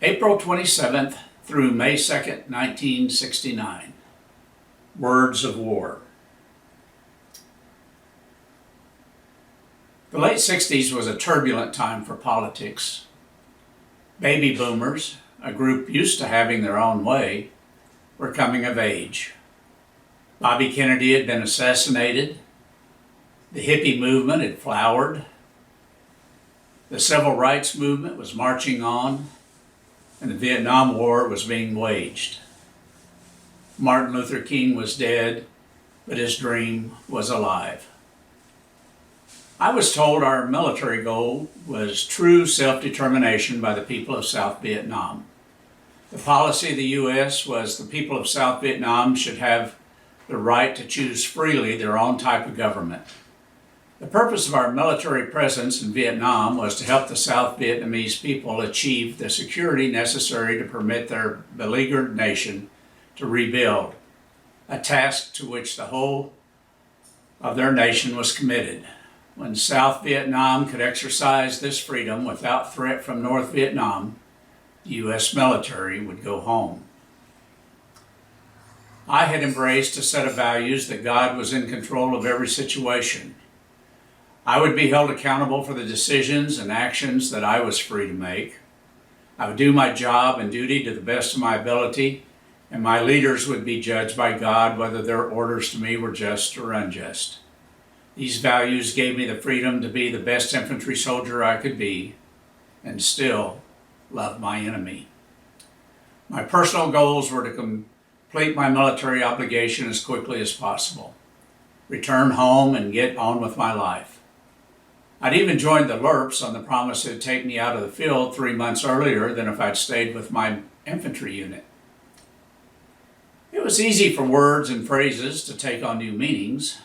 April 27th through May 2nd, 1969. Words of War. The late 60s was a turbulent time for politics. Baby boomers, a group used to having their own way, were coming of age. Bobby Kennedy had been assassinated. The hippie movement had flowered. The civil rights movement was marching on, and the Vietnam War was being waged. Martin Luther King was dead, but his dream was alive. I was told our military goal was true self-determination by the people of South Vietnam. The policy of the U.S. was the people of South Vietnam should have the right to choose freely their own type of government. The purpose of our military presence in Vietnam was to help the South Vietnamese people achieve the security necessary to permit their beleaguered nation to rebuild, a task to which the whole of their nation was committed. When South Vietnam could exercise this freedom without threat from North Vietnam, the U.S. military would go home. I had embraced a set of values that God was in control of every situation. I would be held accountable for the decisions and actions that I was free to make. I would do my job and duty to the best of my ability, and my leaders would be judged by God whether their orders to me were just or unjust. These values gave me the freedom to be the best infantry soldier I could be and still love my enemy. My personal goals were to complete my military obligation as quickly as possible, return home and get on with my life. I'd even joined the LRRPs on the promise it would take me out of the field 3 months earlier than if I'd stayed with my infantry unit. It was easy for words and phrases to take on new meanings.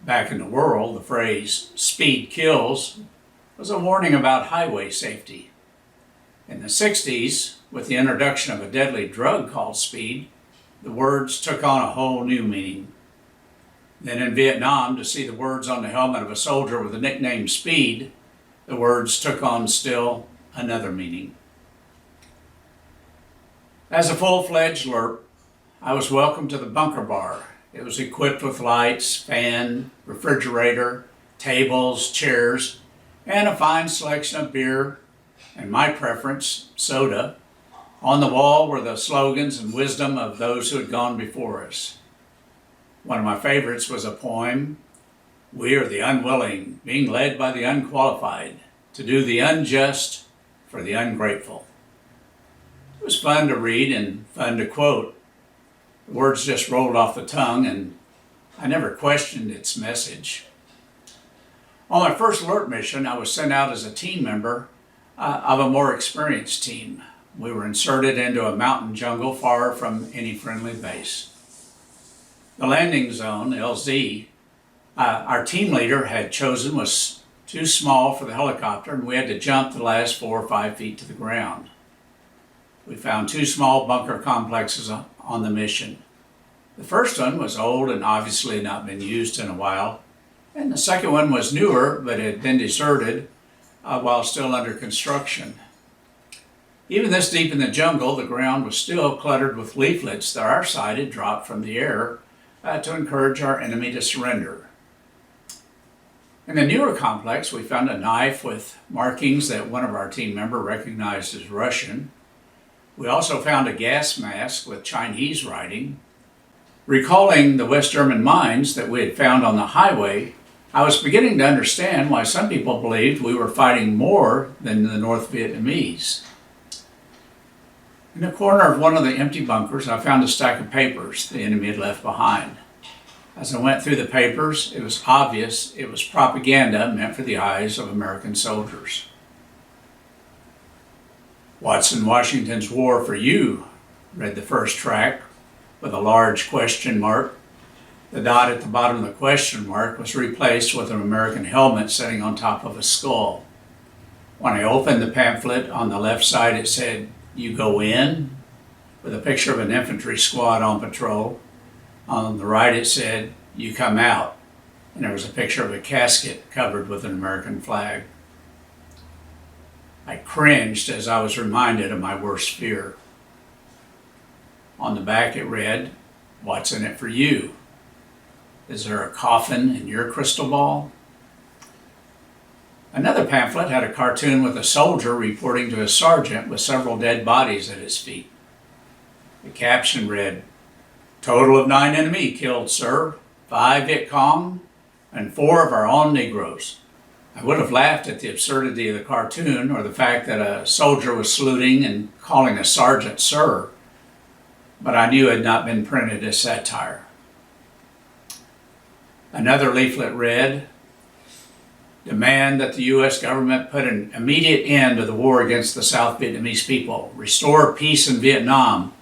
Back in the world, the phrase "speed kills" was a warning about highway safety. In the 60s, with the introduction of a deadly drug called speed, the words took on a whole new meaning. Then in Vietnam, to see the words on the helmet of a soldier with the nickname Speed, the words took on still another meaning. As a full-fledged LRRP, I was welcomed to the bunker bar. It was equipped with lights, fan, refrigerator, tables, chairs, and a fine selection of beer, and my preference, soda. On the wall were the slogans and wisdom of those who had gone before us. One of my favorites was a poem, "We are the unwilling, being led by the unqualified, to do the unjust for the ungrateful." It was fun to read and fun to quote. The words just rolled off the tongue, and I never questioned its message. On my first LRRP mission, I was sent out as a team member of a more experienced team. We were inserted into a mountain jungle far from any friendly base. The landing zone, LZ, our team leader had chosen was too small for the helicopter, and we had to jump the last 4 or 5 feet to the ground. We found 2 small bunker complexes on the mission. The first one was old and obviously not been used in a while, and the second one was newer but had been deserted while still under construction. Even this deep in the jungle, the ground was still cluttered with leaflets that our side had dropped from the air to encourage our enemy to surrender. In the newer complex, we found a knife with markings that one of our team members recognized as Russian. We also found a gas mask with Chinese writing. Recalling the West German mines that we had found on the highway, I was beginning to understand why some people believed we were fighting more than the North Vietnamese. In the corner of one of the empty bunkers, I found a stack of papers the enemy had left behind. As I went through the papers, it was obvious it was propaganda meant for the eyes of American soldiers. "What's in Washington's war for you?" read the first tract with a large question mark. The dot at the bottom of the question mark was replaced with an American helmet sitting on top of a skull. When I opened the pamphlet, on the left side it said, "You go in," with a picture of an infantry squad on patrol. On the right it said, "You come out," and there was a picture of a casket covered with an American flag. I cringed as I was reminded of my worst fear. On the back it read, "What's in it for you? Is there a coffin in your crystal ball?" Another pamphlet had a cartoon with a soldier reporting to his sergeant with several dead bodies at his feet. The caption read, "Total of 9 enemy killed, sir. 5 Viet Cong and 4 of our own Negroes." I would have laughed at the absurdity of the cartoon or the fact that a soldier was saluting and calling a sergeant sir, but I knew it had not been printed as satire. Another leaflet read, "Demand that the U.S. government put an immediate end to the war against the South Vietnamese people, restore peace in Vietnam,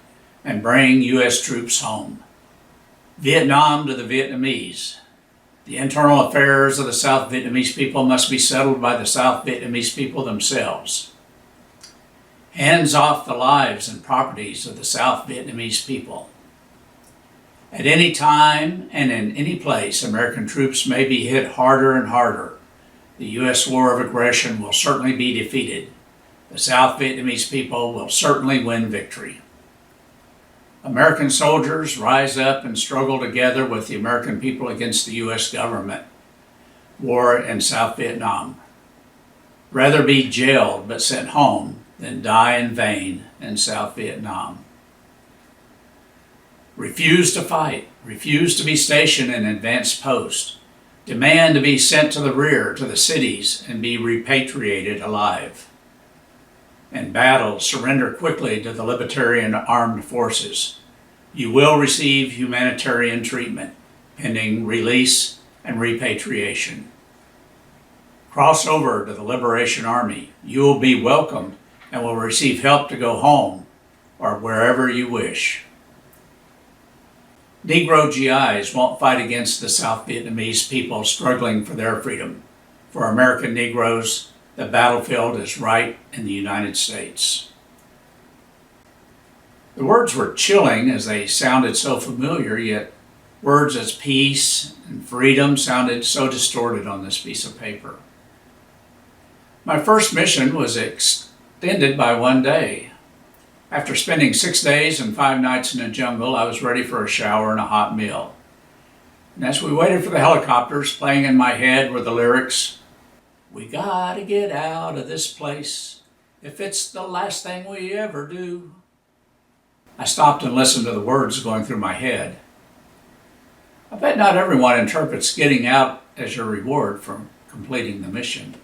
and bring U.S. troops home. Vietnam to the Vietnamese. The internal affairs of the South Vietnamese people must be settled by the South Vietnamese people themselves. Hands off the lives and properties of the South Vietnamese people. At any time and in any place, American troops may be hit harder and harder. The U.S. war of aggression will certainly be defeated. The South Vietnamese people will certainly win victory. American soldiers rise up and struggle together with the American people against the U.S. government. War in South Vietnam. Rather be jailed but sent home than die in vain in South Vietnam. Refuse to fight. Refuse to be stationed in advanced post. Demand to be sent to the rear, to the cities, and be repatriated alive. In battle, surrender quickly to the Libertarian Armed Forces. You will receive humanitarian treatment, pending release and repatriation. Cross over to the Liberation Army. You will be welcomed and will receive help to go home or wherever you wish. Negro GIs won't fight against the South Vietnamese people struggling for their freedom. For American Negroes, the battlefield is right in the United States." The words were chilling as they sounded so familiar, yet words as peace and freedom sounded so distorted on this piece of paper. My first mission was extended by 1 day. After spending 6 days and 5 nights in the jungle, I was ready for a shower and a hot meal. And as we waited for the helicopters, playing in my head were the lyrics, "We gotta get out of this place, if it's the last thing we ever do." I stopped and listened to the words going through my head. I bet not everyone interprets getting out as your reward for completing the mission.